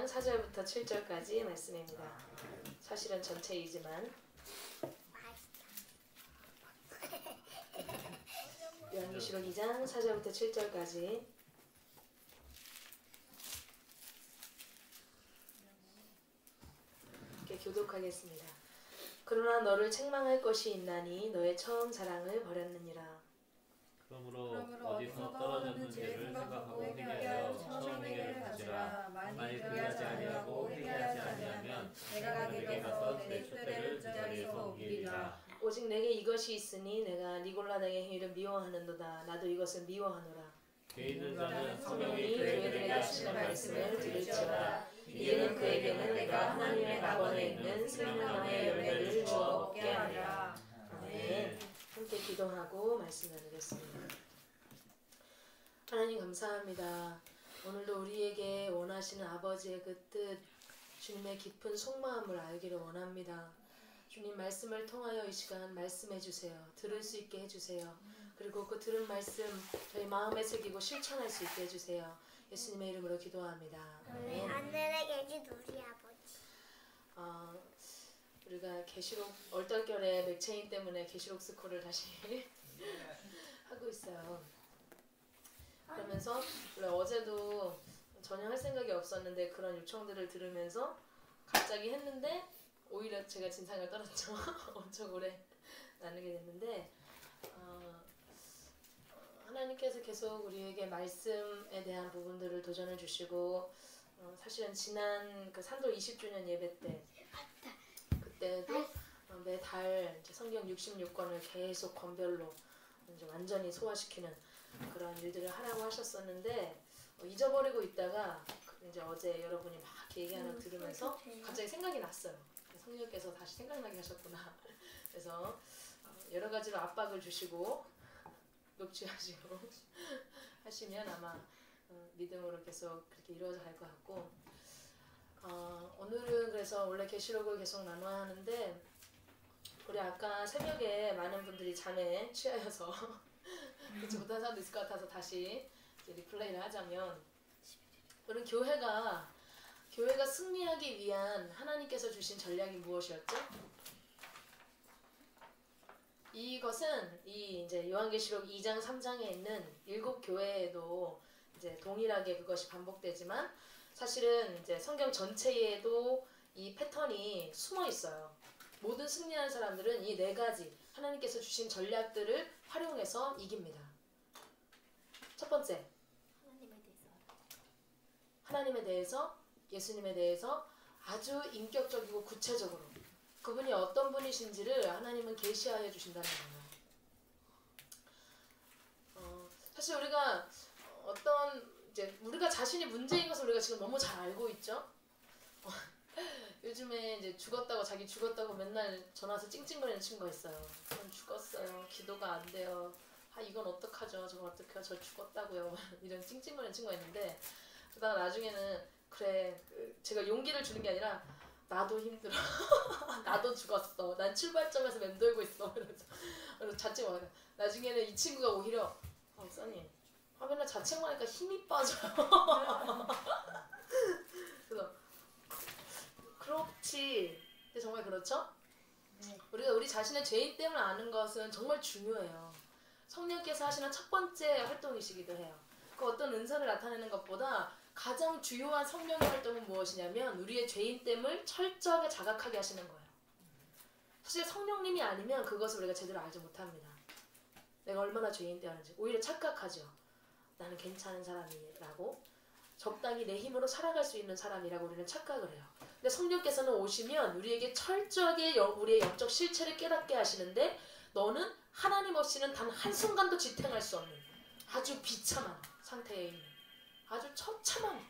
2장 4절부터 7절까지 말씀입니다. 사실은 전체이지만 요한계시록 2장 4절부터 7절까지 이렇게 교독하겠습니다. 그러나 너를 책망할 것이 있나니 너의 처음 사랑을 버렸느니라. 그러므로 어디서 떨어졌는 죄를 생각하고 회개하여 처음 회개를 가지라. 만일 그리하지 아니하고 회개하지 아니하면 내가 내게 가서 내 촛대를 그 자리에서 옮기리라. 오직 내게 이것이 있으니 내가 니골라당의 행위를 미워하는도다. 나도 이것을 미워하노라. 죄 있는 자는 성령이 그에게 하시는 말씀을 들을지어다. 이는 그에게는 내가 하나님의 낙원에 있는 생명나무의 열매를 주어 먹게 하리라. 아멘. 함께 기도하고 말씀 나누겠습니다. 하나님 감사합니다. 오늘도 우리에게 원하시는 아버지의 그 뜻, 주님의 깊은 속마음을 알기를 원합니다. 주님 말씀을 통하여 이 시간 말씀해 주세요. 들을 수 있게 해주세요. 그리고 그 들은 말씀 저희 마음에 새기고 실천할 수 있게 해주세요. 예수님의 이름으로 기도합니다. 아멘. 하늘에 계신 우리 아버지. 우리가 계시록 얼떨결에 맥체인 때문에 계시록 스쿨을 다시 하고 있어요. 그러면서 원래 어제도 전혀 할 생각이 없었는데 그런 요청들을 들으면서 갑자기 했는데 오히려 제가 진상을 떨었죠. 엄청 오래 나누게 됐는데 하나님께서 계속 우리에게 말씀에 대한 부분들을 도전해 주시고 사실은 지난 그 산돌 20주년 예배 때 그때도 매달 성경 66권을 계속 권별로 이제 완전히 소화시키는 그런 일들을 하라고 하셨었는데 잊어버리고 있다가 이제 어제 여러분이 막 얘기하는 거 들으면서 갑자기 생각이 났어요. 성령께서 다시 생각나게 하셨구나. 그래서 여러 가지로 압박을 주시고 녹취하시고 하시면 아마 믿음으로 계속 그렇게 이루어져 갈 것 같고 오늘은 그래서 원래 계시록을 계속 나눠야 하는데 우리 아까 새벽에 많은 분들이 잠에 취하여서 그렇지 못한 사람도 있을 것 같아서 다시 이제 리플레이를 하자면 우리 교회가 승리하기 위한 하나님께서 주신 전략이 무엇이었죠? 이것은 이제 요한계시록 2장 3장에 있는 7교회에도 이제 동일하게 그것이 반복되지만 사실은 이제 성경 전체에도 이 패턴이 숨어 있어요. 모든 승리하는 사람들은 이 4가지 하나님께서 주신 전략들을 활용해서 이깁니다. 첫 번째, 하나님에 대해서, 예수님에 대해서 아주 인격적이고 구체적으로 그분이 어떤 분이신지를 하나님은 계시하여 주신다는 거예요. 사실 우리가 우리가 자신이 문제인 것을 우리가 지금 너무 잘 알고 있죠. 요즘에 이제 자기 죽었다고 맨날 전화해서 찡찡거리는 친구가 있어요. 전 죽었어요. 기도가 안 돼요. 이건 어떡하죠? 저건 어떡해요? 저 죽었다고요. 이런 찡찡거리는 친구가 있는데 그러다가 나중에는 그래 제가 용기를 주는 게 아니라 나도 힘들어. 나도 죽었어. 난 출발점에서 맴돌고 있어. 그래서 자책 막 나중에는 이 친구가 오히려 목사님 맨날 자책만 하니까 힘이 빠져요. 그래서 그렇지. 근데 정말 그렇죠? 네. 우리가 우리 자신의 죄인됨을 아는 것은 정말 중요해요. 성령께서 하시는 첫 번째 활동이시기도 해요. 그 어떤 은사를 나타내는 것보다 가장 주요한 성령의 활동은 무엇이냐면 우리의 죄인됨을 철저하게 자각하게 하시는 거예요. 사실 성령님이 아니면 그것을 우리가 제대로 알지 못합니다. 내가 얼마나 죄인되었는지 오히려 착각하죠. 나는 괜찮은 사람이라고 적당히 내 힘으로 살아갈 수 있는 사람이라고 우리는 착각을 해요. 근데 성령께서는 오시면 우리에게 철저하게 우리의 영적 실체를 깨닫게 하시는데 너는 하나님 없이는 단 한순간도 지탱할 수 없는 아주 비참한 상태에 있는 아주 처참한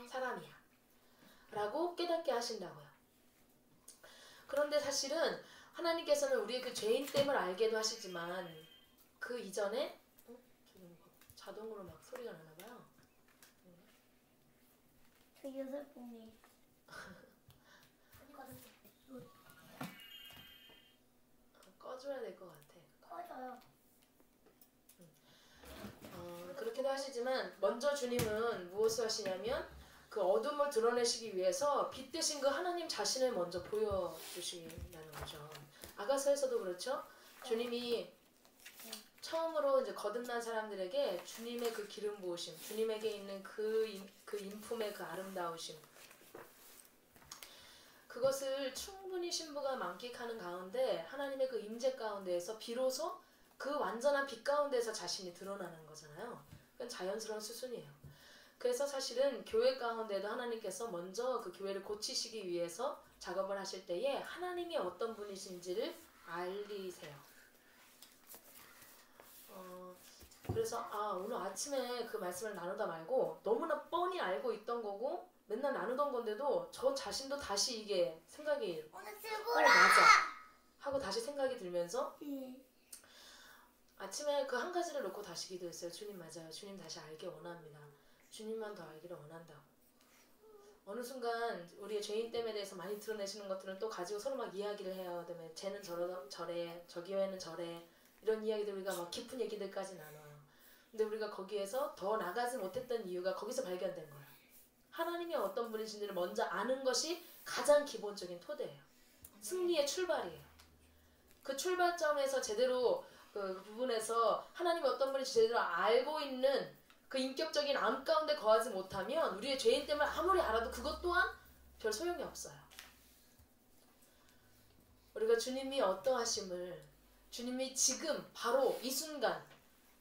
사람이야 라고 깨닫게 하신다고요. 그런데 사실은 하나님께서는 우리의 그 죄인됨을 알게도 하시지만 그 이전에 자동으로 막 소리가 나나봐요. 저 6봉이 꺼줘야 될 것 같아. 꺼져요. 그렇게 그렇게도 하시지만 먼저 주님은 무엇을 하시냐면 그 어둠을 드러내시기 위해서 빛 대신 그 하나님 자신을 먼저 보여주신다는 거죠. 아가서에서도 그렇죠. 주님이 처음으로 이제 거듭난 사람들에게 주님의 그 기름 부으심, 주님에게 있는 그 인품의 그 아름다우심, 그것을 충분히 신부가 만끽하는 가운데 하나님의 그 임재 가운데에서 비로소 그 완전한 빛 가운데서 자신이 드러나는 거잖아요. 그건 자연스러운 수순이에요. 그래서 사실은 교회 가운데도 하나님께서 먼저 그 교회를 고치시기 위해서 작업을 하실 때에 하나님이 어떤 분이신지를 알리세요. 그래서 오늘 아침에 그 말씀을 나누다 말고 너무나 뻔히 알고 있던 거고 맨날 나누던 건데도 저 자신도 다시 이게 생각이 오늘 쓰고라 맞아 하고 다시 생각이 들면서 아침에 그 한 가지를 놓고 다시 기도했어요. 주님 맞아요. 주님 다시 알기 원합니다. 주님만 더 알기를 원한다고. 어느 순간 우리의 죄인됨에 대해서 많이 드러내시는 것들은 또 가지고 서로 막 이야기를 해요. 그다음에 쟤는 저래, 저 교회는 저래, 이런 이야기들 우리가 막 깊은 얘기들까지 나눠요. 근데 우리가 거기에서 더 나가지 못했던 이유가 거기서 발견된 거예요. 하나님이 어떤 분이신지를 먼저 아는 것이 가장 기본적인 토대예요. 승리의 출발이에요. 그 출발점에서 제대로 그 부분에서 하나님이 어떤 분인지 제대로 알고 있는 그 인격적인 암 가운데 거하지 못하면 우리의 죄인됨을 아무리 알아도 그것 또한 별 소용이 없어요. 우리가 주님이 어떠하심을, 주님이 지금 바로 이 순간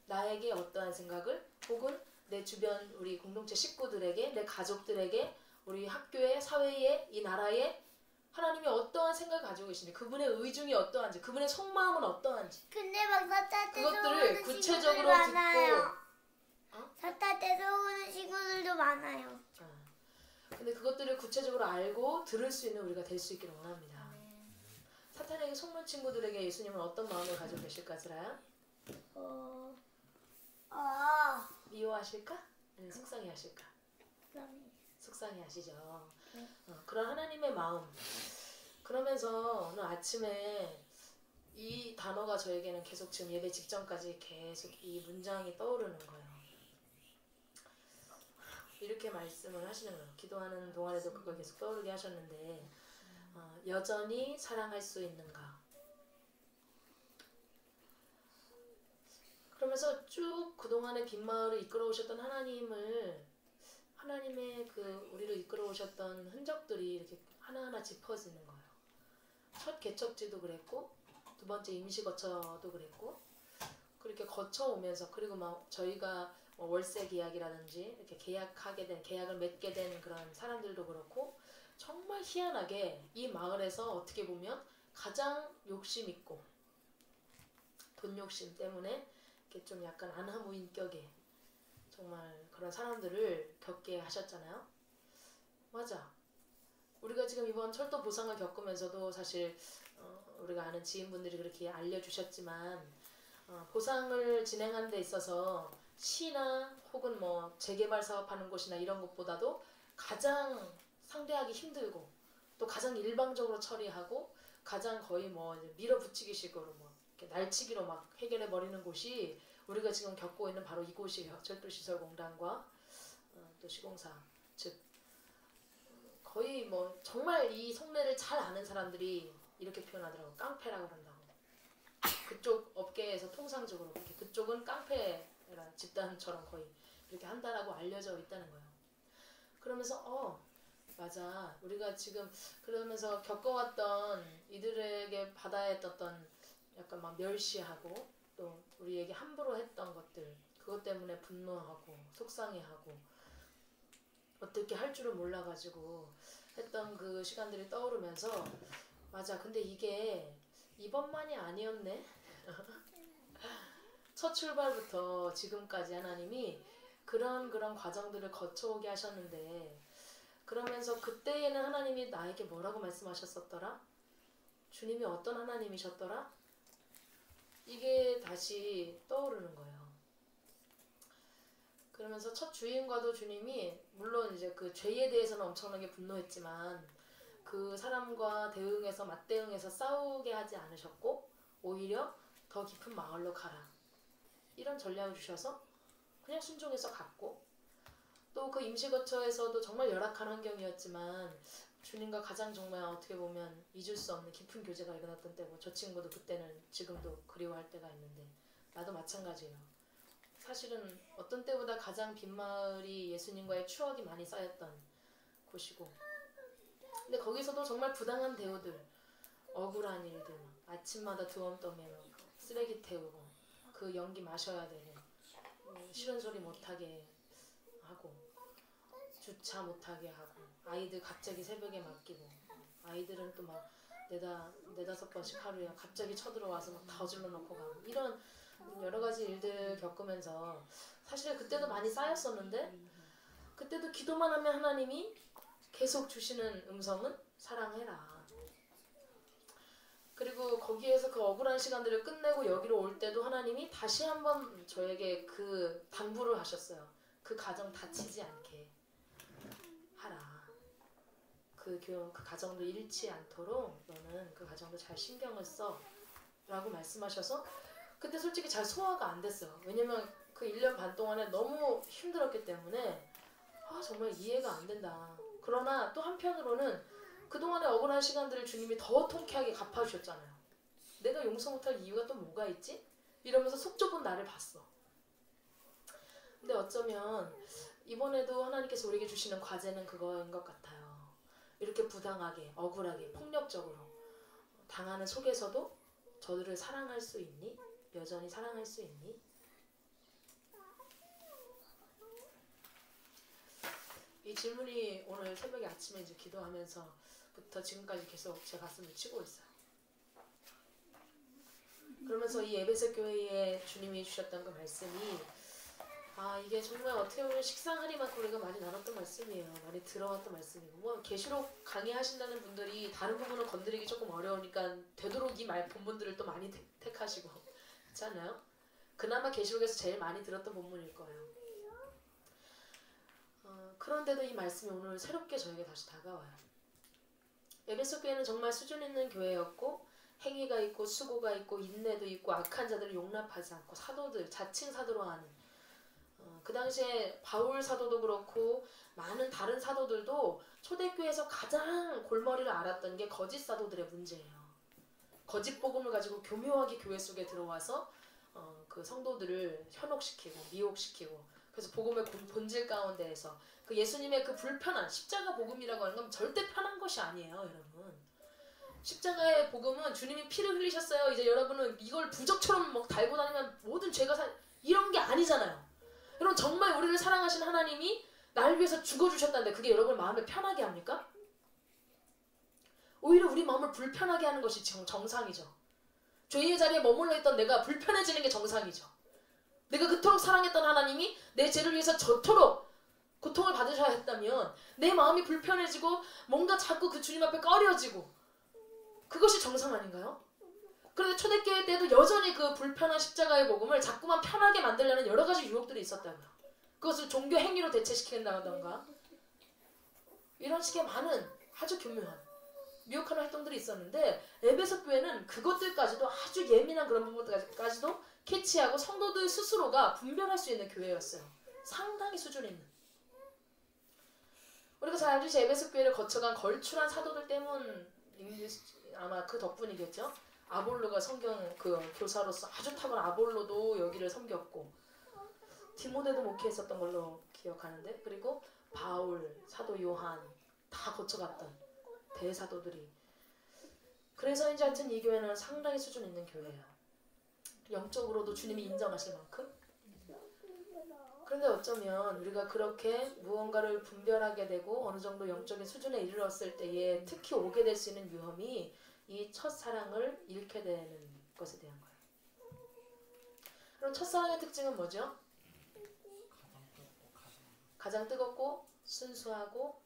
나에게 어떠한 생각을, 혹은 내 주변 우리 공동체 식구들에게, 내 가족들에게, 우리 학교에, 사회에, 이 나라에 하나님이 어떠한 생각을 가지고 계신지, 그분의 의중이 어떠한지, 그분의 속마음은 어떠한지, 근데 막 사탄 때 그것들을 속는 구체적으로 친구들 많아요. 듣고 사탄 때 속는 친구들도 많아요. 근데 그것들을 구체적으로 알고 들을 수 있는 우리가 될 수 있기를 원합니다. 사탄에게 속는 친구들에게 예수님은 어떤 마음을 가지고 계실까, 스라야? 미워하실까? 아니면 속상해 하실까? 속상해 하시죠. 그런 하나님의 마음. 그러면서 오늘 아침에 이 단어가 저에게는 계속 지금 예배 직전까지 계속 이 문장이 떠오르는 거예요. 이렇게 말씀을 하시는 거예요. 기도하는 동안에도 그걸 계속 떠오르게 하셨는데, 여전히 사랑할 수 있는가? 그러면서 쭉 그동안의 빈마을을 이끌어 오셨던 하나님의 그 우리를 이끌어 오셨던 흔적들이 이렇게 하나하나 짚어지는 거예요. 첫 개척지도 그랬고, 두 번째 임시거처도 그랬고, 그렇게 거쳐오면서, 그리고 막 저희가 월세 계약이라든지 이렇게 계약을 맺게 된 그런 사람들도 그렇고, 정말 희한하게 이 마을에서 어떻게 보면 가장 욕심 있고 돈 욕심 때문에 이렇게 좀 약간 안하무 인격의 정말 그런 사람들을 겪게 하셨잖아요. 맞아. 우리가 지금 이번 철도 보상을 겪으면서도 사실 우리가 아는 지인분들이 그렇게 알려주셨지만, 보상을 진행하는 데 있어서 시나 혹은 뭐 재개발 사업하는 곳이나 이런 것보다도 가장 상대하기 힘들고, 또 가장 일방적으로 처리하고, 가장 거의 뭐 밀어붙이기식으로 뭐 이렇게 날치기로 막 해결해 버리는 곳이 우리가 지금 겪고 있는 바로 이곳이에요. 철도시설공단과 또 시공사, 즉 거의 뭐 정말 이 속내를 잘 아는 사람들이 이렇게 표현하더라고. 깡패라고 그런다고. 그쪽 업계에서 통상적으로 이렇게 그쪽은 깡패라 집단처럼 거의 이렇게 한다라고 알려져 있다는 거예요. 그러면서 맞아. 우리가 지금 그러면서 겪어왔던 이들에게 받아야 했던 약간 막 멸시하고, 또 우리에게 함부로 했던 것들, 그것 때문에 분노하고 속상해하고 어떻게 할 줄을 몰라가지고 했던 그 시간들이 떠오르면서, 맞아. 근데 이게 이번만이 아니었네. 첫 출발부터 지금까지 하나님이 그런 과정들을 거쳐오게 하셨는데, 그러면서 그때에는 하나님이 나에게 뭐라고 말씀하셨었더라? 주님이 어떤 하나님이셨더라? 이게 다시 떠오르는 거예요. 그러면서 첫 주인과도 주님이 물론 이제 그 죄에 대해서는 엄청나게 분노했지만 그 사람과 맞대응해서 싸우게 하지 않으셨고, 오히려 더 깊은 마을로 가라, 이런 전략을 주셔서 그냥 순종해서 갔고 또 그 임시거처에서도 정말 열악한 환경이었지만 주님과 가장 정말 어떻게 보면 잊을 수 없는 깊은 교제가 일어났던 때고 저 친구도 그때는 지금도 그리워할 때가 있는데 나도 마찬가지예요. 사실은 어떤 때보다 가장 빈마을이 예수님과의 추억이 많이 쌓였던 곳이고 근데 거기서도 정말 부당한 대우들 억울한 일들 아침마다 두엄 떠매고 쓰레기 태우고 그 연기 마셔야 되는 싫은 소리 못하게 하고 주차 못하게 하고 아이들 갑자기 새벽에 맡기고 아이들은 또 막 네다섯 번씩 하루에 갑자기 쳐들어와서 막 다 어질러 놓고 가고 이런 여러 가지 일들 겪으면서 사실 그때도 많이 쌓였었는데 그때도 기도만 하면 하나님이 계속 주시는 음성은 사랑해라. 그리고 거기에서 그 억울한 시간들을 끝내고 여기로 올 때도 하나님이 다시 한번 저에게 그 당부를 하셨어요. 그 가정 다치지 않게 하라. 그 가정도 잃지 않도록 너는 그 가정도 잘 신경을 써 라고 말씀하셔서 그때 솔직히 잘 소화가 안 됐어요. 왜냐면 그 1년 반 동안에 너무 힘들었기 때문에 정말 이해가 안 된다. 그러나 또 한편으로는 그동안의 억울한 시간들을 주님이 더 통쾌하게 갚아주셨잖아요. 내가 용서 못할 이유가 또 뭐가 있지? 이러면서 속 좁은 나를 봤어. 근데 어쩌면 이번에도 하나님께서 우리에게 주시는 과제는 그거인 것 같아요. 이렇게 부당하게, 억울하게, 폭력적으로 당하는 속에서도 저들을 사랑할 수 있니? 여전히 사랑할 수 있니? 이 질문이 오늘 새벽에 아침에 이제 기도하면서부터 지금까지 계속 제 가슴을 치고 있어요. 그러면서 이 에베소 교회에 주님이 주셨던 그 말씀이 이게 정말 어떻게 보면 식상하리만큼 우리가 많이 나눴던 말씀이에요. 많이 들어왔던 말씀이고 뭐 계시록 강의하신다는 분들이 다른 부분을 건드리기 조금 어려우니까 되도록 이 본문들을 또 많이 택하시고 그렇지 않나요? 그나마 계시록에서 제일 많이 들었던 본문일 거예요. 그런데도 이 말씀이 오늘 새롭게 저에게 다시 다가와요. 에베소 교회는 정말 수준 있는 교회였고 행위가 있고 수고가 있고 인내도 있고 악한 자들을 용납하지 않고 사도들 자칭 사도로 하는 그 당시에 바울 사도도 그렇고 많은 다른 사도들도 초대교회에서 가장 골머리를 앓았던 게 거짓 사도들의 문제예요. 거짓 복음을 가지고 교묘하게 교회 속에 들어와서 그 성도들을 현혹시키고 미혹시키고 그래서 복음의 본질 가운데에서 그 예수님의 그 불편한 십자가 복음이라고 하는 건 절대 편한 것이 아니에요, 여러분. 십자가의 복음은 주님이 피를 흘리셨어요. 이제 여러분은 이걸 부적처럼 막 달고 다니면 모든 죄가 이런 게 아니잖아요. 여러분 정말 우리를 사랑하시는 하나님이 날 위해서 죽어주셨다는데 그게 여러분 마음을 편하게 합니까? 오히려 우리 마음을 불편하게 하는 것이 정상이죠. 죄의 자리에 머물러 있던 내가 불편해지는 게 정상이죠. 내가 그토록 사랑했던 하나님이 내 죄를 위해서 저토록 고통을 받으셔야 했다면 내 마음이 불편해지고 뭔가 자꾸 그 주님 앞에 꺼려지고 그것이 정상 아닌가요? 그런데 초대교회 때도 여전히 그 불편한 십자가의 복음을 자꾸만 편하게 만들려는 여러 가지 유혹들이 있었다고요. 그것을 종교 행위로 대체시킨다던가 이런 식의 많은 아주 교묘한 미혹한 활동들이 있었는데 에베소 교회는 그것들까지도 아주 예민한 그런 부분까지도 캐치하고 성도들 스스로가 분별할 수 있는 교회였어요. 상당히 수준 있는. 우리가 잘 알듯이 에베소 교회를 거쳐간 걸출한 사도들 때문 아마 그 덕분이겠죠. 아볼로가 성경 그 교사로서 아주 탁월한 아볼로도 여기를 섬겼고 디모데도 목회했었던 걸로 기억하는데 그리고 바울, 사도 요한 다 거쳐갔던 대사도들이 그래서인지 하여튼 이 교회는 상당히 수준 있는 교회예요. 영적으로도 주님이 인정하실 만큼. 그런데 어쩌면 우리가 그렇게 무언가를 분별하게 되고 어느 정도 영적인 수준에 이르렀을 때에 특히 오게 될 수 있는 위험이 이 첫사랑을 잃게 되는 것에 대한 거예요. 그럼 첫사랑의 특징은 뭐죠? 가장 뜨겁고 순수하고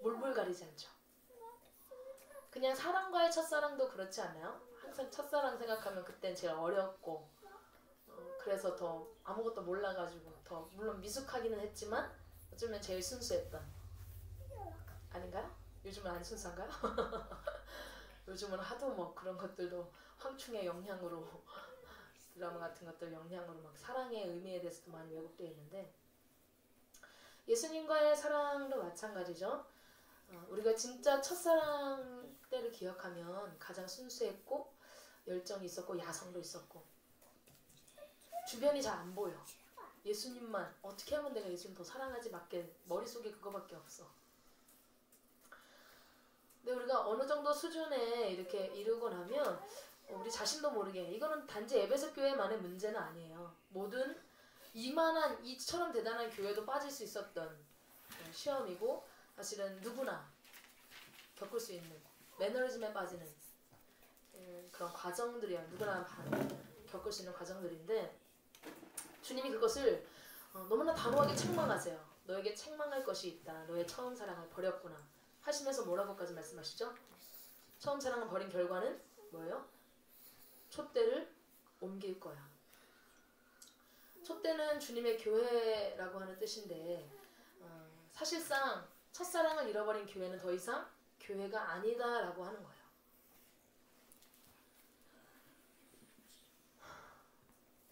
물불 가리지 않죠. 그냥 사랑과의 첫사랑도 그렇지 않아요? 항상 첫사랑 생각하면 그땐 제일 어렸고 그래서 더 아무것도 몰라가지고 더 물론 미숙하기는 했지만 어쩌면 제일 순수했던 아닌가요? 요즘은 안 순수한가요? 요즘은 하도 뭐 그런 것들도 황충의 영향으로 드라마 같은 것들 영향으로 막 사랑의 의미에 대해서도 많이 왜곡되어 있는데 예수님과의 사랑도 마찬가지죠. 우리가 진짜 첫사랑 때를 기억하면 가장 순수했고 열정이 있었고 야성도 있었고 주변이 잘 안 보여. 예수님만 어떻게 하면 내가 예수님 더 사랑하지 밖에 머릿속에 그거밖에 없어. 근데 우리가 어느 정도 수준에 이렇게 이르고 나면 우리 자신도 모르게 이거는 단지 에베소 교회만의 문제는 아니에요. 모든 이만한 이처럼 대단한 교회도 빠질 수 있었던 시험이고 사실은 누구나 겪을 수 있는 매너리즘에 빠지는 그런 과정들이야. 누구나 겪을 수 있는 과정들인데 주님이 그것을 너무나 단호하게 책망하세요. 너에게 책망할 것이 있다. 너의 처음 사랑을 버렸구나. 하시면서 뭐라고까지 말씀하시죠? 처음 사랑을 버린 결과는 뭐예요? 촛대를 옮길 거야. 촛대는 주님의 교회라고 하는 뜻인데 사실상 첫사랑을 잃어버린 교회는 더 이상 교회가 아니다라고 하는 거예요.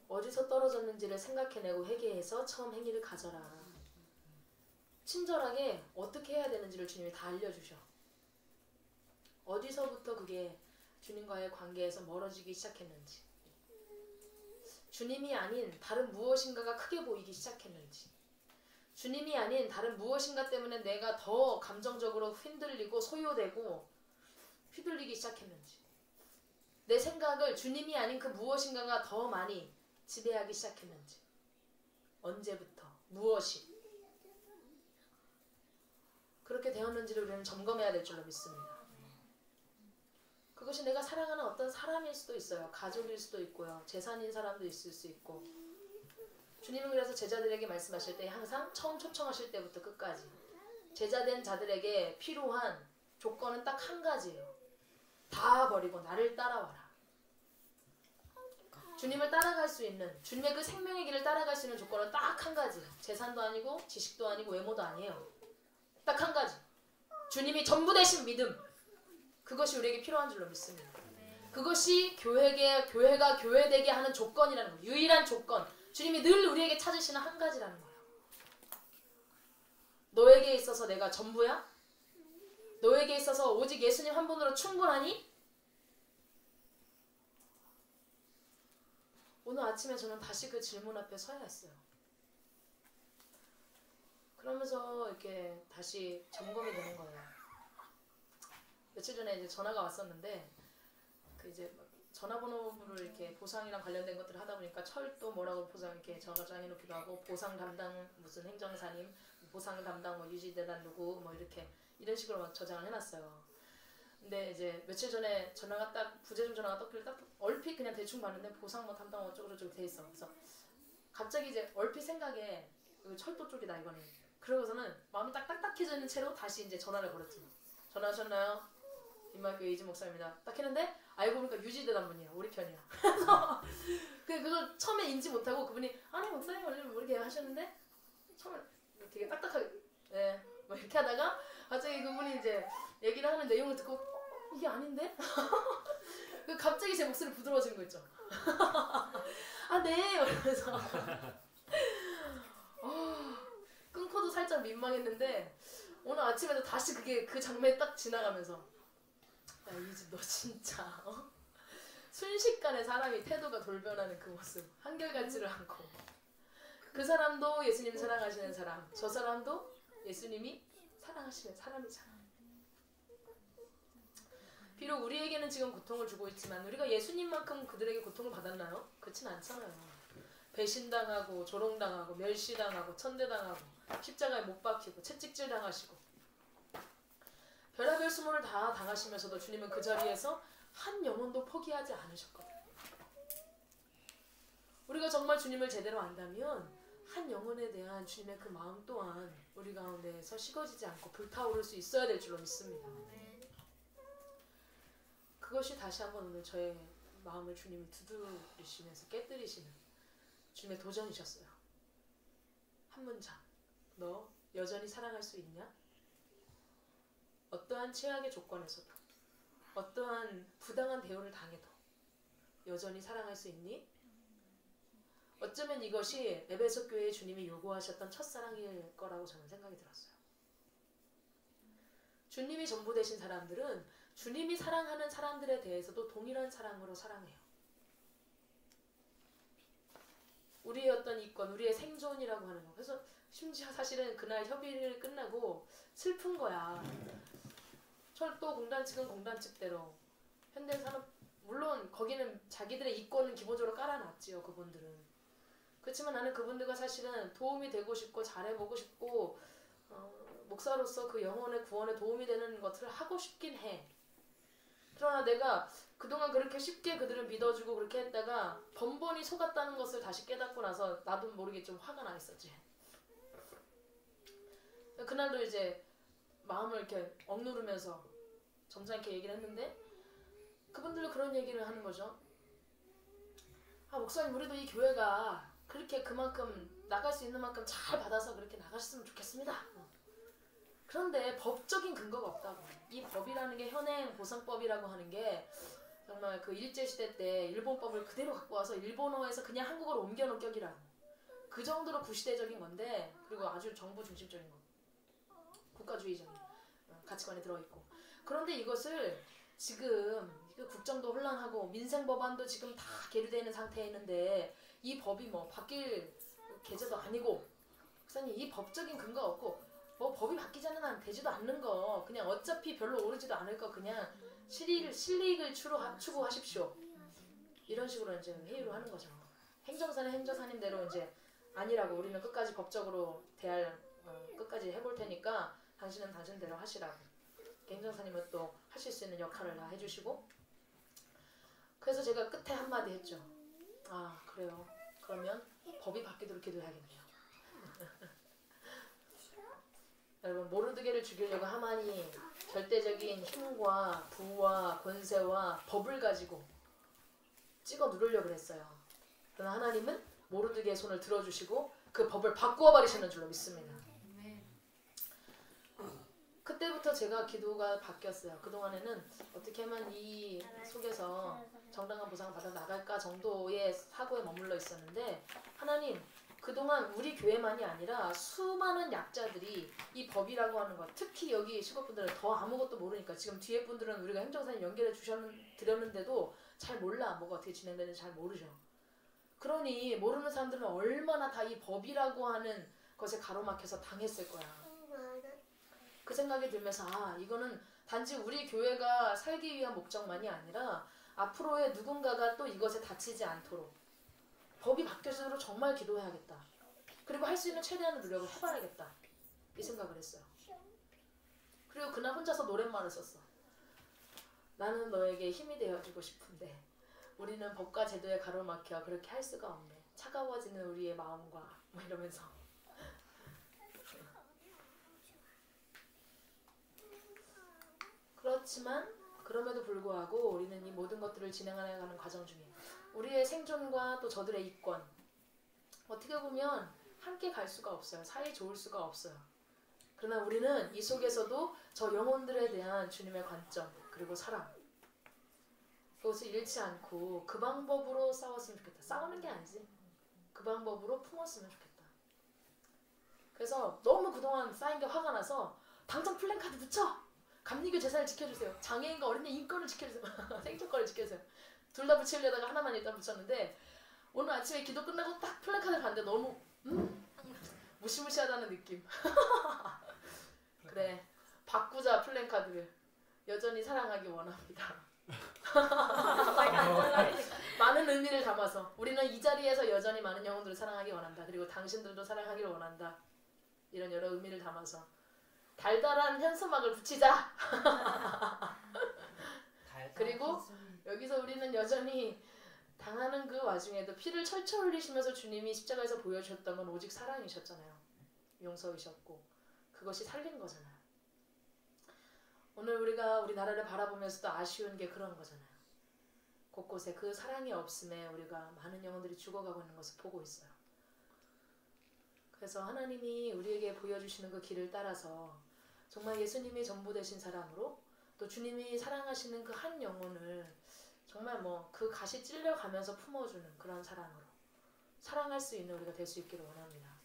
어디서 떨어졌는지를 생각해내고 회개해서 처음 행위를 가져라. 친절하게 어떻게 해야 되는지를 주님이 다 알려주셔. 어디서부터 그게 주님과의 관계에서 멀어지기 시작했는지, 주님이 아닌 다른 무엇인가가 크게 보이기 시작했는지, 주님이 아닌 다른 무엇인가 때문에 내가 더 감정적으로 흔들리고 소요되고 휘둘리기 시작했는지, 내 생각을 주님이 아닌 그 무엇인가가 더 많이 지배하기 시작했는지, 언제부터 무엇이 그렇게 되었는지를 우리는 점검해야 될 줄로 믿습니다. 그것이 내가 사랑하는 어떤 사람일 수도 있어요. 가족일 수도 있고요. 재산인 사람도 있을 수 있고. 주님은 그래서 제자들에게 말씀하실 때 항상 처음 초청하실 때부터 끝까지 제자된 자들에게 필요한 조건은 딱 한 가지예요. 다 버리고 나를 따라와라. 주님을 따라갈 수 있는, 주님의 그 생명의 길을 따라갈 수 있는 조건은 딱 한 가지예요. 재산도 아니고 지식도 아니고 외모도 아니에요. 딱 한 가지. 주님이 전부 되신 믿음. 그것이 우리에게 필요한 줄로 믿습니다. 그것이 교회가 교회되게 하는 조건이라는 거예요. 유일한 조건. 주님이 늘 우리에게 찾으시는 한 가지라는 거예요. 너에게 있어서 내가 전부야? 너에게 있어서 오직 예수님 한 분으로 충분하니? 오늘 아침에 저는 다시 그 질문 앞에 서야 했어요. 그러면서 이렇게 다시 점검이 되는 거예요. 며칠 전에 이제 전화가 왔었는데 그 이제 전화번호를 이렇게 보상이랑 관련된 것들을 하다 보니까 철도 뭐라고 보상 이렇게 저장해 놓기도 하고 보상 담당 무슨 행정사님, 보상 담당 뭐 유지대단 누구 뭐 이렇게 이런 식으로 막 저장을 해놨어요. 근데 이제 며칠 전에 전화가 딱 부재중 전화가 떴길래 딱 얼핏 그냥 대충 봤는데 보상 뭐 담당 어쩌고 저쩌고 돼 있어. 그래서 갑자기 이제 얼핏 생각에 철도 쪽이다 이거는. 그러고서는 마음이 딱 딱딱해져 있는 채로 다시 이제 전화를 걸었죠. 전화하셨나요? 임마교회 이지 목사입니다. 딱 했는데 알고 보니까 유지대단 분이야. 우리 편이야. 그래서 그걸 처음에 인지 못하고 그분이 아니 목사님 원래 뭐 이렇게 하셨는데 처음에 되게 딱딱하게 네, 뭐 이렇게 하다가 갑자기 그분이 이제 얘기를 하는 내용을 듣고 이게 아닌데? 갑자기 제 목소리 부드러워진 거 있죠. 아 네. 이러면서 끊고도 살짝 민망했는데 오늘 아침에도 다시 그 장면이 딱 지나가면서 야 이지 너 진짜 순식간에 사람이 태도가 돌변하는 그 모습 한결같지를 않고 그 사람도 예수님 사랑하시는 사람 저 사람도 예수님이 사랑하시는 사람이잖아. 비록 우리에게는 지금 고통을 주고 있지만 우리가 예수님만큼 그들에게 고통을 받았나요? 그렇진 않잖아요. 배신당하고 조롱당하고 멸시당하고 천대당하고 십자가에 못 박히고 채찍질 당하시고 별의별 수모를 다 당하시면서도 주님은 그 자리에서 한 영혼도 포기하지 않으셨거든요. 우리가 정말 주님을 제대로 안다면 한 영혼에 대한 주님의 그 마음 또한 우리 가운데에서 식어지지 않고 불타오를 수 있어야 될 줄로 믿습니다. 그것이 다시 한번 오늘 저의 마음을 주님이 두드리시면서 깨뜨리시는 주님의 도전이셨어요. 한 문장. 너 여전히 사랑할 수 있냐? 어떠한 최악의 조건에서도 어떠한 부당한 대우를 당해도 여전히 사랑할 수 있니? 어쩌면 이것이 에베소 교회의 주님이 요구하셨던 첫사랑일 거라고 저는 생각이 들었어요. 주님이 전부 되신 사람들은 주님이 사랑하는 사람들에 대해서도 동일한 사랑으로 사랑해요. 우리의 어떤 이권, 우리의 생존이라고 하는 거. 그래서 심지어 사실은 그날 협의를 끝나고 슬픈 거야. 철도 공단 측은 공단 측대로, 현대산업 물론 거기는 자기들의 이권은 기본적으로 깔아놨지요. 그분들은. 그렇지만 나는 그분들과 사실은 도움이 되고 싶고 잘해보고 싶고 목사로서 그 영혼의 구원에 도움이 되는 것들을 하고 싶긴 해. 그러나 내가 그동안 그렇게 쉽게 그들을 믿어주고 그렇게 했다가 번번이 속았다는 것을 다시 깨닫고 나서 나도 모르게 좀 화가 나 있었지. 그날도 이제 마음을 이렇게 억누르면서 점잖게 얘기를 했는데 그분들도 그런 얘기를 하는 거죠. 아, 목사님, 우리도 이 교회가 그렇게 그만큼 나갈 수 있는 만큼 잘 받아서 그렇게 나가셨으면 좋겠습니다. 그런데 법적인 근거가 없다고. 이 법이라는 게 현행 보상법이라고 하는 게 정말 그 일제시대 때 일본법을 그대로 갖고 와서 일본어에서 그냥 한국어로 옮겨놓은 격이라고. 그 정도로 구시대적인 건데, 그리고 아주 정부 중심적인 거, 국가주의적인 가치관이 들어있고. 그런데 이것을 지금 국정도 혼란하고 민생법안도 지금 다 계류되어 있는 상태에 있는데 이 법이 뭐 바뀔 계제도 아니고, 목사님 이 법적인 근거가 없고 뭐 법이 바뀌자는 한 되지도 않는 거, 그냥 어차피 별로 오르지도 않을 거 그냥 실리익을 추구하십시오. 이런 식으로 이제 회유를 하는 거죠. 행정사는 행정사님대로 이제 아니라고, 우리는 끝까지 법적으로 끝까지 해볼 테니까 당신은 당신대로 하시라고. 행정사님은 또 하실 수 있는 역할을 다 해주시고. 그래서 제가 끝에 한마디 했죠. 아, 그래요. 그러면 법이 바뀌도록 기도해야겠네요. 여러분, 모르드게를 죽이려고 하만이 절대적인 힘과 부와 권세와 법을 가지고 찍어 누르려고 했어요. 그러나 하나님은 모르드게의 손을 들어주시고 그 법을 바꾸어 버리시는 줄로 믿습니다. 그때부터 제가 기도가 바뀌었어요. 그동안에는 어떻게 하면 이 속에서 정당한 보상을 받아 나갈까 정도의 사고에 머물러 있었는데, 하나님, 그동안 우리 교회만이 아니라 수많은 약자들이 이 법이라고 하는 것, 특히 여기 직업분들은 더 아무것도 모르니까, 지금 뒤에 분들은 우리가 행정사님 연결해 드렸는데도 잘 몰라. 뭐가 어떻게 진행되는지 잘 모르죠. 그러니 모르는 사람들은 얼마나 다 이 법이라고 하는 것에 가로막혀서 당했을 거야. 그 생각이 들면서, 아, 이거는 단지 우리 교회가 살기 위한 목적만이 아니라 앞으로의 누군가가 또 이것에 다치지 않도록 법이 바뀌어지도록 정말 기도해야겠다. 그리고 할 수 있는 최대한의 노력을 해봐야겠다. 이 생각을 했어요. 그리고 그날 혼자서 노랫말을 썼어. 나는 너에게 힘이 되어주고 싶은데 우리는 법과 제도에 가로막혀 그렇게 할 수가 없네. 차가워지는 우리의 마음과 뭐 이러면서. 그렇지만 그럼에도 불구하고 우리는 이 모든 것들을 진행해가는 과정 중에 우리의 생존과 또 저들의 이권, 어떻게 보면 함께 갈 수가 없어요. 사이 좋을 수가 없어요. 그러나 우리는 이 속에서도 저 영혼들에 대한 주님의 관점, 그리고 사랑, 그것을 잃지 않고 그 방법으로 싸웠으면 좋겠다. 싸우는 게 아니지. 그 방법으로 품었으면 좋겠다. 그래서 너무 그동안 쌓인 게 화가 나서 당장 플랜카드 붙여! 감리교 재산을 지켜주세요. 장애인과 어린이 인권을 지켜주세요. 생존권을 지켜주세요. 둘 다 붙이려다가 하나만 일단 붙였는데, 오늘 아침에 기도 끝나고 딱 플랜카드를 봤는데 너무 무시무시하다는 느낌. 그래, 바꾸자 플랜카드를. 여전히 사랑하기 원합니다. 많은 의미를 담아서 우리는 이 자리에서 여전히 많은 영혼들을 사랑하기 원한다. 그리고 당신들도 사랑하기를 원한다. 이런 여러 의미를 담아서 달달한 현수막을 붙이자. 그리고 여기서 우리는 여전히 당하는 그 와중에도 피를 철철 흘리시면서 주님이 십자가에서 보여주셨던 건 오직 사랑이셨잖아요. 용서이셨고 그것이 살린 거잖아요. 오늘 우리가 우리나라를 바라보면서도 아쉬운 게 그런 거잖아요. 곳곳에 그 사랑이 없음에 우리가 많은 영혼들이 죽어가고 있는 것을 보고 있어요. 그래서 하나님이 우리에게 보여주시는 그 길을 따라서 정말 예수님이 전부 되신 사랑으로, 또 주님이 사랑하시는 그 한 영혼을 정말 뭐 그 가시 찔려가면서 품어주는 그런 사랑으로, 사랑할 수 있는 우리가 될 수 있기를 원합니다.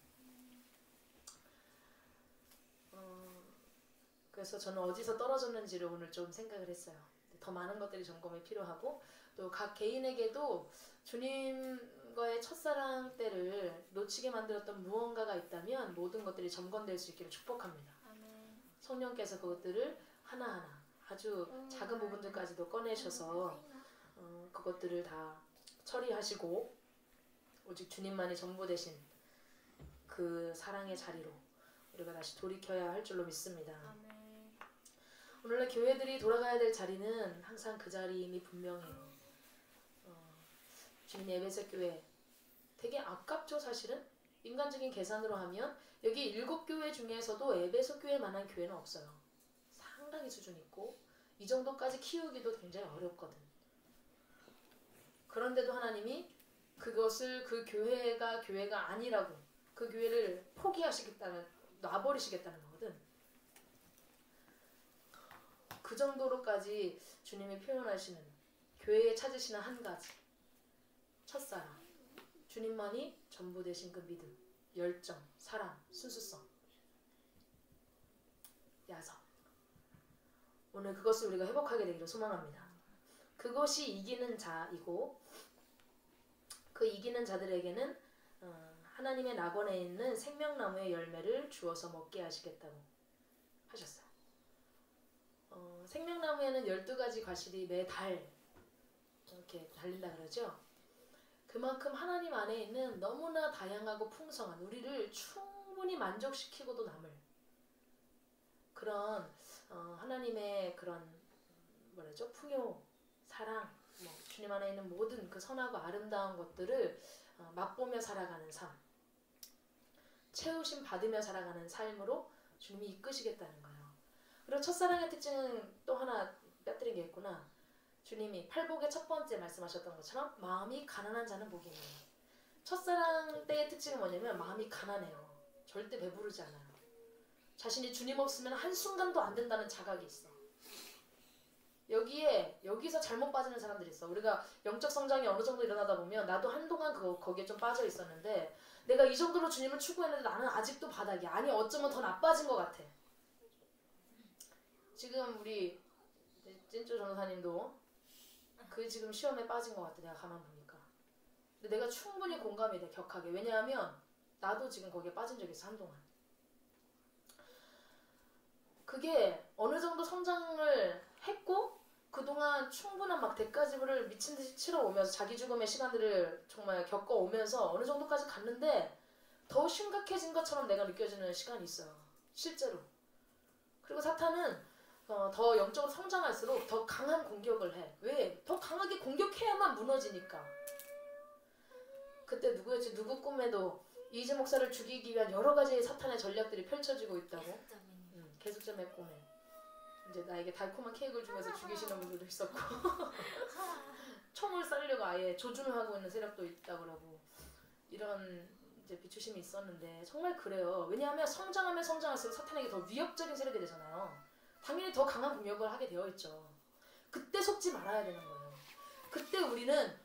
그래서 저는 어디서 떨어졌는지를 오늘 좀 생각을 했어요. 더 많은 것들이 점검이 필요하고 또 각 개인에게도 주님과의 첫사랑 때를 놓치게 만들었던 무언가가 있다면 모든 것들이 점검될 수 있기를 축복합니다. 성령께서 그것들을 하나하나 아주 작은 부분들까지도 꺼내셔서 그것들을 다 처리하시고 오직 주님만이 전부 되신 그 사랑의 자리로 우리가 다시 돌이켜야 할 줄로 믿습니다. 오늘날 교회들이 돌아가야 될 자리는 항상 그 자리임이 분명해요. 주님 에베소 교회 되게 아깝죠. 사실은 인간적인 계산으로 하면 여기 7교회 중에서도 에베소 교회만한 교회는 없어요. 상당히 수준 있고 이 정도까지 키우기도 굉장히 어렵거든. 그런데도 하나님이 그것을 그 교회가 아니라고 그 교회를 포기하시겠다는 놔버리시겠다는 거거든. 그 정도로까지 주님이 표현하시는 교회에 찾으시는 한 가지 첫사랑 주님만이 전부 되신 그 믿음 열정, 사랑, 순수성 야성 오늘 그것을 우리가 회복하게 되기를 소망합니다. 그것이 이기는 자이고 그 이기는 자들에게는 하나님의 낙원에 있는 생명나무의 열매를 주어서 먹게 하시겠다고 하셨어요. 생명나무에는 12가지 과실이 매달 이렇게 달린다 그러죠. 그만큼 하나님 안에 있는 너무나 다양하고 풍성한 우리를 충분히 만족시키고도 남을 그런 하나님의 그런 뭐라죠? 풍요, 사랑, 주님 안에 있는 모든 그 선하고 아름다운 것들을 맛보며 살아가는 삶, 채우심 받으며 살아가는 삶으로 주님이 이끄시겠다는 거예요. 그리고 첫사랑의 특징은 또 하나 빼뜨린 게 있구나. 주님이 팔복의 첫 번째 말씀하셨던 것처럼 마음이 가난한 자는 복이 있네요. 첫사랑 때의 특징은 뭐냐면 마음이 가난해요. 절대 배부르지 않아요. 자신이 주님 없으면 한순간도 안 된다는 자각이 있어. 여기서 잘못 빠지는 사람들이 있어. 우리가 영적 성장이 어느 정도 일어나다 보면 나도 한동안 거기에 좀 빠져 있었는데 내가 이 정도로 주님을 추구했는데 나는 아직도 바닥이야. 아니 어쩌면 더 나빠진 것 같아. 지금 우리 찐쭈 전도사님도 그 지금 시험에 빠진 것 같아. 내가 가만 보니까. 근데 내가 충분히 공감이 돼. 격하게. 왜냐하면 나도 지금 거기에 빠진 적이 있어. 한동안. 그게 어느 정도 성장을 했고 그동안 충분한 막 대가 지불을 미친 듯이 치러오면서 자기 죽음의 시간들을 정말 겪어오면서 어느 정도까지 갔는데 더 심각해진 것처럼 내가 느껴지는 시간이 있어요. 실제로. 그리고 사탄은 더 영적으로 성장할수록 더 강한 공격을 해. 왜? 더 강하게 공격해야만 무너지니까. 그때 누구였지? 누구 꿈에도 이재 목사를 죽이기 위한 여러 가지의 사탄의 전략들이 펼쳐지고 있다고. 계속점의 꿈에. 이제 나에게 달콤한 케이크를 주면서 죽이시는 분들도 있었고 총을 쏘려고 아예 조준을 하고 있는 세력도 있다고 그러고 이런 이제 비추심이 있었는데 정말 그래요. 왜냐하면 성장하면 성장할수록 사탄에게 더 위협적인 세력이 되잖아요. 당연히 더 강한 공격을 하게 되어 있죠. 그때 속지 말아야 되는 거예요. 그때 우리는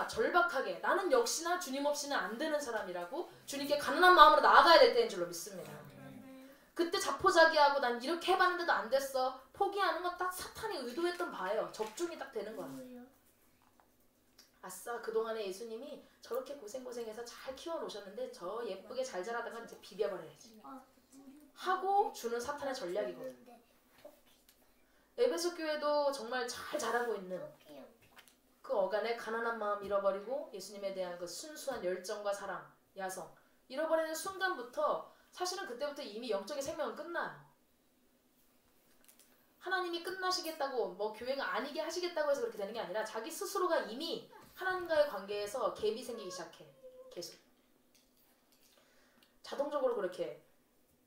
절박하게 나는 역시나 주님 없이는 안 되는 사람이라고 주님께 가난한 마음으로 나아가야 될 때인 줄로 믿습니다. 그때 자포자기하고 난 이렇게 해봤는데도 안 됐어. 포기하는 건 딱 사탄이 의도했던 바예요. 적중이 딱 되는 거야. 아싸 그동안에 예수님이 저렇게 고생해서 잘 키워놓으셨는데 저 예쁘게 잘 자라다가 이제 비벼버려야지 하고 주는 사탄의 전략이거든. 에베소 교회도 정말 잘 자라고 있는 그 어간에 가난한 마음 잃어버리고 예수님에 대한 그 순수한 열정과 사랑, 야성 잃어버리는 순간부터 사실은 그때부터 이미 영적인 생명은 끝나요. 하나님이 끝나시겠다고 교회가 아니게 하시겠다고 해서 그렇게 되는 게 아니라 자기 스스로가 이미 하나님과의 관계에서 갭이 생기기 시작해. 계속. 자동적으로 그렇게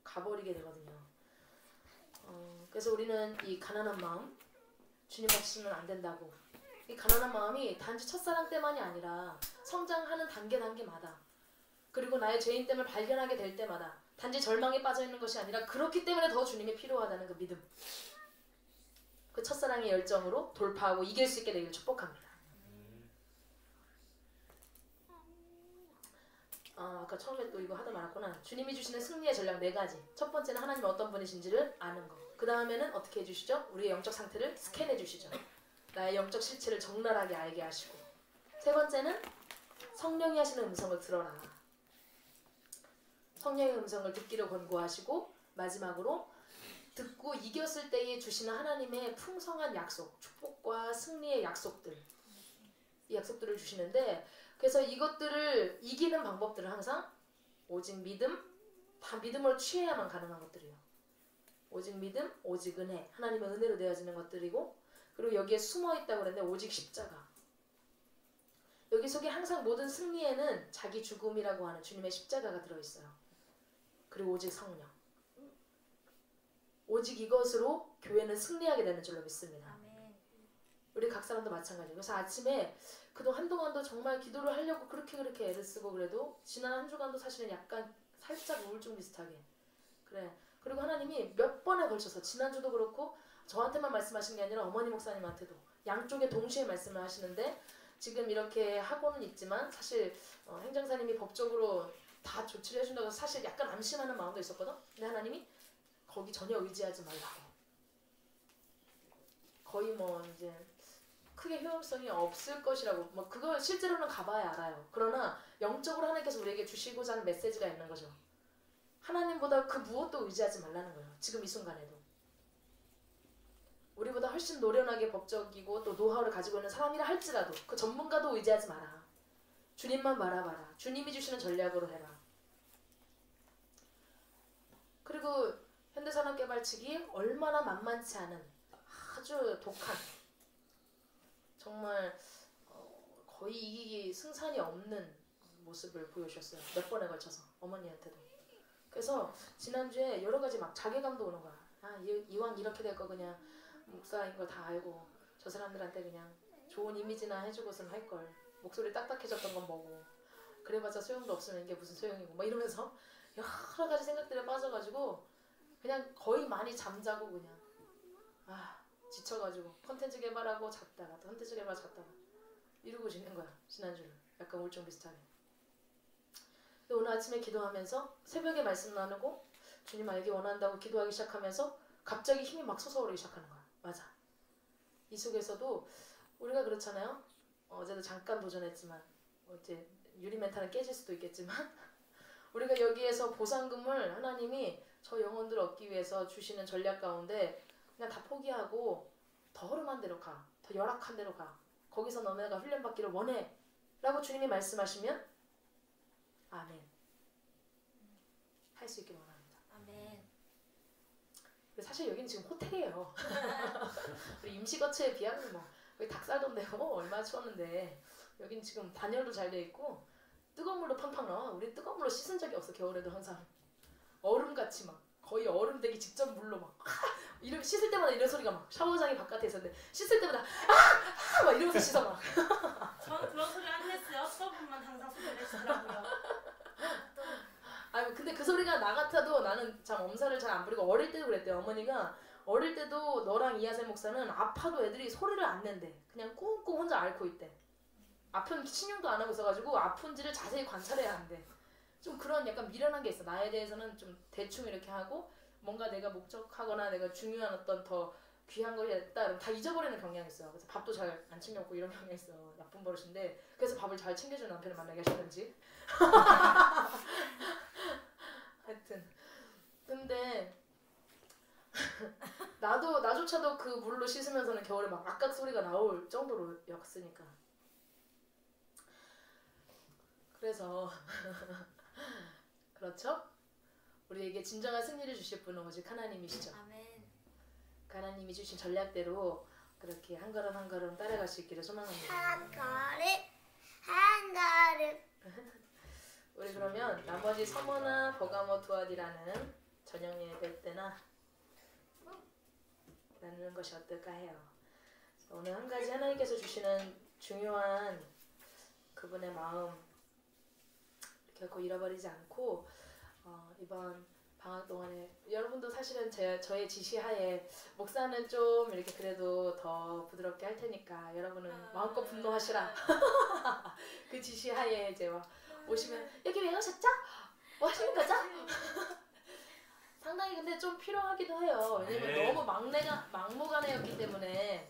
가버리게 되거든요. 그래서 우리는 이 가난한 마음, 주님 없이는 안 된다고. 이 가난한 마음이 단지 첫사랑 때만이 아니라 성장하는 단계마다 그리고 나의 죄인됨을 발견하게 될 때마다 단지 절망에 빠져있는 것이 아니라 그렇기 때문에 더 주님이 필요하다는 그 믿음 그 첫사랑의 열정으로 돌파하고 이길 수 있게 되기를 축복합니다. 아까 처음에 또 이거 하다 말았구나. 주님이 주시는 승리의 전략 4가지. 첫 번째는 하나님이 어떤 분이신지를 아는 거. 그 다음에는 어떻게 해주시죠? 우리의 영적 상태를 스캔해 주시죠. 나의 영적 실체를 적나라하게 알게 하시고. 세 번째는 성령이 하시는 음성을 들어라. 성령의 음성을 듣기를 권고하시고, 마지막으로 듣고 이겼을 때에 주시는 하나님의 풍성한 약속, 축복과 승리의 약속들, 이 약속들을 주시는데, 그래서 이것들을 이기는 방법들은 항상 오직 믿음, 다 믿음을 취해야만 가능한 것들이에요. 오직 믿음, 오직 은혜, 하나님의 은혜로 되어지는 것들이고, 그리고 여기에 숨어있다고 그랬는데 오직 십자가. 여기 속에 항상 모든 승리에는 자기 죽음이라고 하는 주님의 십자가가 들어있어요. 그리고 오직 성령. 오직 이것으로 교회는 승리하게 되는 줄로 믿습니다. 우리 각 사람도 마찬가지예요. 그래서 아침에 한동안도 정말 기도를 하려고 그렇게 애를 쓰고 그래도 지난 한 주간도 사실은 약간 살짝 우울증 비슷하게 그래. 그리고 하나님이 몇 번에 걸쳐서 지난주도 그렇고 저한테만 말씀하신 게 아니라 어머니 목사님한테도 양쪽에 동시에 말씀을 하시는데, 지금 이렇게 하고는 있지만 사실 행정사님이 법적으로 다 조치를 해준다고 사실 약간 안심하는 마음도 있었거든. 근데 하나님이 거기 전혀 의지하지 말라고. 거의 이제 크게 효용성이 없을 것이라고. 그걸 실제로는 가봐야 알아요. 그러나 영적으로 하나님께서 우리에게 주시고자 하는 메시지가 있는 거죠. 하나님보다 그 무엇도 의지하지 말라는 거예요. 지금 이 순간에도. 우리보다 훨씬 노련하게 법적이고 또 노하우를 가지고 있는 사람이라 할지라도 그 전문가도 의지하지 마라. 주님만 바라봐라. 주님이 주시는 전략으로 해라. 그리고 현대산업개발측이 얼마나 만만치 않은 아주 독한, 정말 거의 이기기 승산이 없는 모습을 보여주셨어요. 몇 번에 걸쳐서 어머니한테도. 그래서 지난주에 여러 가지 막 자괴감도 오는 거야. 이왕 이렇게 될 거 그냥 목사인 걸 다 알고 저 사람들한테 그냥 좋은 이미지나 해주고선 할 걸. 목소리 딱딱해졌던 건 뭐고. 그래봤자 소용도 없으면 이게 무슨 소용이고. 이러면서 여러 가지 생각들에 빠져가지고 그냥 거의 많이 잠자고 그냥 지쳐가지고 컨텐츠 개발하고 잤다가 또 컨텐츠 개발 잤다가 이러고 지낸 거야. 지난주는 약간 우울증 비슷하게. 근데 오늘 아침에 기도하면서 새벽에 말씀 나누고 주님 알기 원한다고 기도하기 시작하면서 갑자기 힘이 막 솟아오르기 시작하는 거야. 맞아. 이 속에서도 우리가 그렇잖아요. 어제도 잠깐 도전했지만 이제 유리 멘탈은 깨질 수도 있겠지만 우리가 여기에서 보상금을 하나님이 저 영혼들을 얻기 위해서 주시는 전략 가운데 그냥 다 포기하고 더 허름한 데로 가, 더 열악한 데로 가, 거기서 너네가 훈련받기를 원해 라고 주님이 말씀하시면 아멘. 할 수 있길 원합니다. 아멘. 사실 여기는 지금 호텔이에요. 우리 임시거처에 비하면 거기 닭살돈 되고 얼마나 추웠는데 여기는 지금 단열도 잘 돼 있고 뜨거운 물로 팡팡 나와. 우리 뜨거운 물로 씻은 적이 없어. 겨울에도 항상 얼음같이 거의 얼음 되기 직전 물로 이렇게 씻을 때마다 이런 소리가 샤워장이 바깥에 있었는데 씻을 때마다 막 이러면서 씻어 저는 그런 소리 안 냈어요. 수업만 항상 소리를 내시더라고요. 근데 그 소리가 나 같아도 나는 참 엄살을 잘 안 부리고 어릴 때도 그랬대요. 어머니가 어릴 때도 너랑 이하세 목사는 아파도 애들이 소리를 안 낸대. 그냥 꿍꿍 혼자 앓고 있대. 아픈 신용도 안 하고 있어가지고 아픈지를 자세히 관찰해야 한대. 좀 그런 약간 미련한 게 있어. 나에 대해서는 좀 대충 이렇게 하고 뭔가 내가 목적하거나 내가 중요한 어떤 더 귀한 걸 했다 그러면 다 잊어버리는 경향이 있어요. 그래서 밥도 잘 안 챙겨 먹고 이런 경향이 있어. 나쁜 버릇인데 그래서 밥을 잘 챙겨주는 남편을 만나게 하셨는지. 하여튼 근데 나조차도 그 물로 씻으면서는 겨울에 막 악각 소리가 나올 정도로였으니까. 그래서 그렇죠? 우리에게 진정한 승리를 주실 분은 오직 하나님이시죠. 아멘. 하나님이 주신 전략대로 그렇게 한 걸음 한 걸음 따라갈 수 있기를 소망합니다. 한 걸음 한 걸음. 우리 그러면 나머지 서머나 버가모 두아디라는 저녁 예배 때나 나누는 것이 어떨까 해요. 오늘 한 가지 하나님께서 주시는 중요한 그분의 마음 결코 잃어버리지 않고 이번 방학 동안에 여러분도 사실은 저의 지시하에 목사는 좀 이렇게 그래도 더 부드럽게 할 테니까 여러분은 마음껏 분노하시라. 그 지시하에 이제 오시면 여기 왜 오셨죠? 뭐 하시는 거죠? 상당히 근데 좀 필요하기도 해요. 왜냐면 너무 막무가내였기 때문에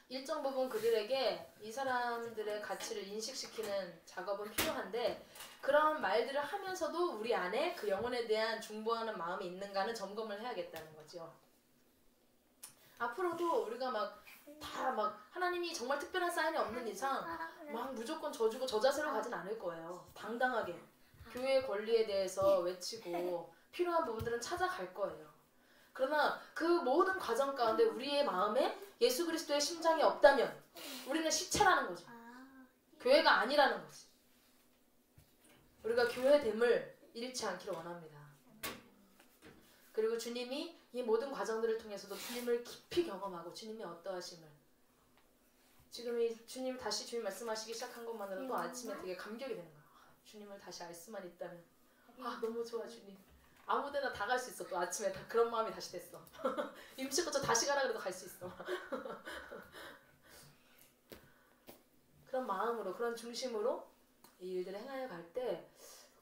일정 부분 그들에게 이 사람들의 가치를 인식시키는 작업은 필요한데 그런 말들을 하면서도 우리 안에 그 영혼에 대한 중보하는 마음이 있는가는 점검을 해야겠다는 거죠. 앞으로도 우리가 막 하나님이 정말 특별한 사인이 없는 이상 막 무조건 져주고 저 자세로 가진 않을 거예요. 당당하게 교회의 권리에 대해서 외치고 필요한 부분들은 찾아갈 거예요. 그러나 그 모든 과정 가운데 우리의 마음에 예수 그리스도의 심장이 없다면 우리는 시체라는 거죠. 교회가 아니라는 거지. 우리가 교회됨을 잃지 않기를 원합니다. 그리고 주님이 이 모든 과정들을 통해서도 주님을 깊이 경험하고 주님의 어떠하심을 지금 이 주님 다시 주님 말씀하시기 시작한 것만으로도 아침에 되게 감격이 되는 거야. 주님을 다시 알 수만 있다면 너무 좋아 주님. 아무데나 다 갈 수 있어. 또 아침에 다 그런 마음이 다시 됐어. 임시거처 다시 가라 그래도 갈 수 있어. 그런 마음으로 그런 중심으로 이 일들을 행하여 갈 때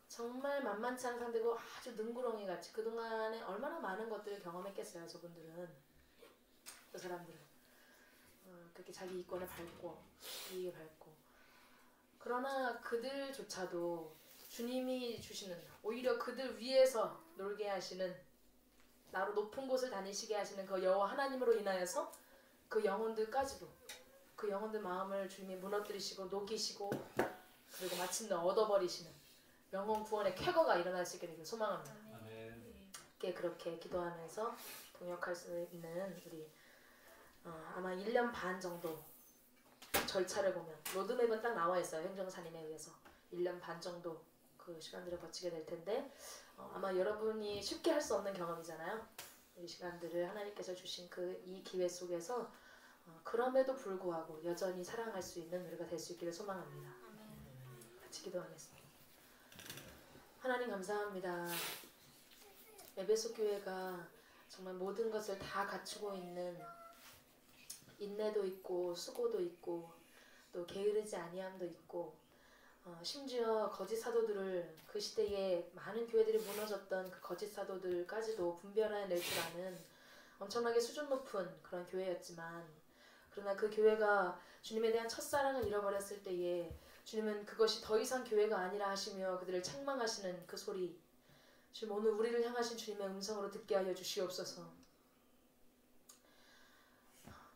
정말 만만치 않은 상대고 아주 능구렁이 같이 그동안에 얼마나 많은 것들을 경험했겠어요. 저분들은 그 사람들은 그렇게 자기 이권을 밟고 이익을 밟고 그러나 그들조차도 주님이 주시는 오히려 그들 위에서 놀게 하시는 나로 높은 곳을 다니시게 하시는 그 여호와 하나님으로 인하여서 그 영혼들까지도 그 영혼들 마음을 주님이 무너뜨리시고 녹이시고 그리고 마침내 얻어버리시는 영혼 구원의 쾌거가 일어날 수 있게 되길 소망합니다. 그렇게 기도하면서 동역할 수 있는 우리 아마 1년 반 정도 절차를 보면 로드맵은 딱 나와 있어요. 행정사님에 의해서 1년 반 정도 그 시간들을 거치게 될 텐데 아마 여러분이 쉽게 할 수 없는 경험이잖아요. 이 시간들을 하나님께서 주신 이 기회 속에서 그럼에도 불구하고 여전히 사랑할 수 있는 우리가 될 수 있기를 소망합니다. 같이 기도하겠습니다. 하나님 감사합니다. 에베소 교회가 정말 모든 것을 다 갖추고 있는 인내도 있고 수고도 있고 또 게으르지 아니함도 있고 심지어 거짓 사도들을 그 시대에 많은 교회들이 무너졌던 그 거짓 사도들까지도 분별해낼 줄 아는 엄청나게 수준 높은 그런 교회였지만 그러나 그 교회가 주님에 대한 첫사랑을 잃어버렸을 때에 주님은 그것이 더 이상 교회가 아니라 하시며 그들을 책망하시는 그 소리 주님 오늘 우리를 향하신 주님의 음성으로 듣게 하여 주시옵소서.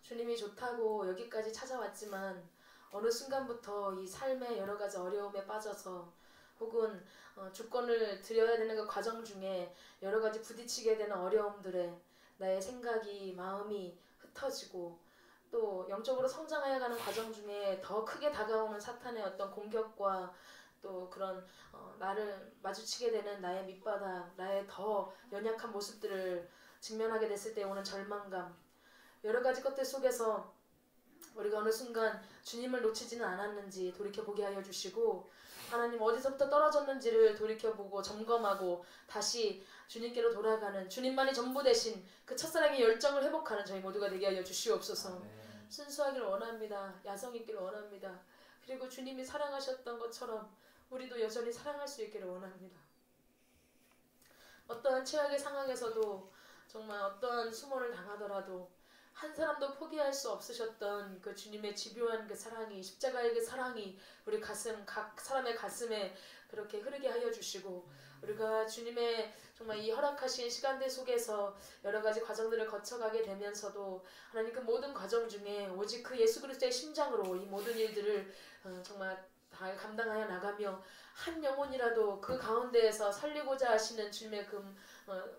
주님이 좋다고 여기까지 찾아왔지만 어느 순간부터 이 삶의 여러 가지 어려움에 빠져서 혹은 주권을 드려야 되는 그 과정 중에 여러 가지 부딪히게 되는 어려움들에 나의 생각이 마음이 흩어지고 또 영적으로 성장하여 가는 과정 중에 더 크게 다가오는 사탄의 어떤 공격과 또 그런 나를 마주치게 되는 나의 밑바닥, 나의 더 연약한 모습들을 직면하게 됐을 때 오는 절망감 여러 가지 것들 속에서 우리가 어느 순간 주님을 놓치지는 않았는지 돌이켜보게 하여 주시고 하나님 어디서부터 떨어졌는지를 돌이켜보고 점검하고 다시 주님께로 돌아가는 주님만이 전부 되신 그 첫사랑의 열정을 회복하는 저희 모두가 되게 하여 주시옵소서. 순수하기를 원합니다. 야성 있기를 원합니다. 그리고 주님이 사랑하셨던 것처럼 우리도 여전히 사랑할 수 있기를 원합니다. 어떠한 최악의 상황에서도 정말 어떠한 수모를 당하더라도 한 사람도 포기할 수 없으셨던 그 주님의 집요한 그 사랑이 십자가의 그 사랑이 우리 가슴 각 사람의 가슴에 그렇게 흐르게 하여 주시고 우리가 주님의 정말 이 허락하신 시간들 속에서 여러 가지 과정들을 거쳐가게 되면서도 하나님 그 모든 과정 중에 오직 그 예수 그리스도의 심장으로 이 모든 일들을 정말 다 감당하여 나가며 한 영혼이라도 그 가운데에서 살리고자 하시는 주님의 그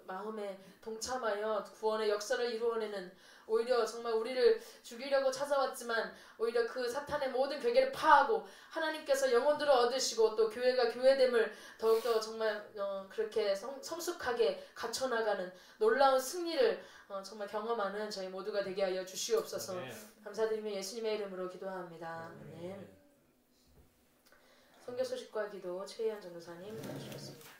마음에 동참하여 구원의 역사를 이루어내는 오히려 정말 우리를 죽이려고 찾아왔지만 오히려 그 사탄의 모든 괴계를 파하고 하나님께서 영혼들을 얻으시고 또 교회가 교회됨을 더욱더 정말 그렇게 성숙하게 갖춰나가는 놀라운 승리를 정말 경험하는 저희 모두가 되게 하여 주시옵소서. 감사드리며 예수님의 이름으로 기도합니다. 아멘. 선교 소식과 기도 최혜연 전도사님 해주셨습니다.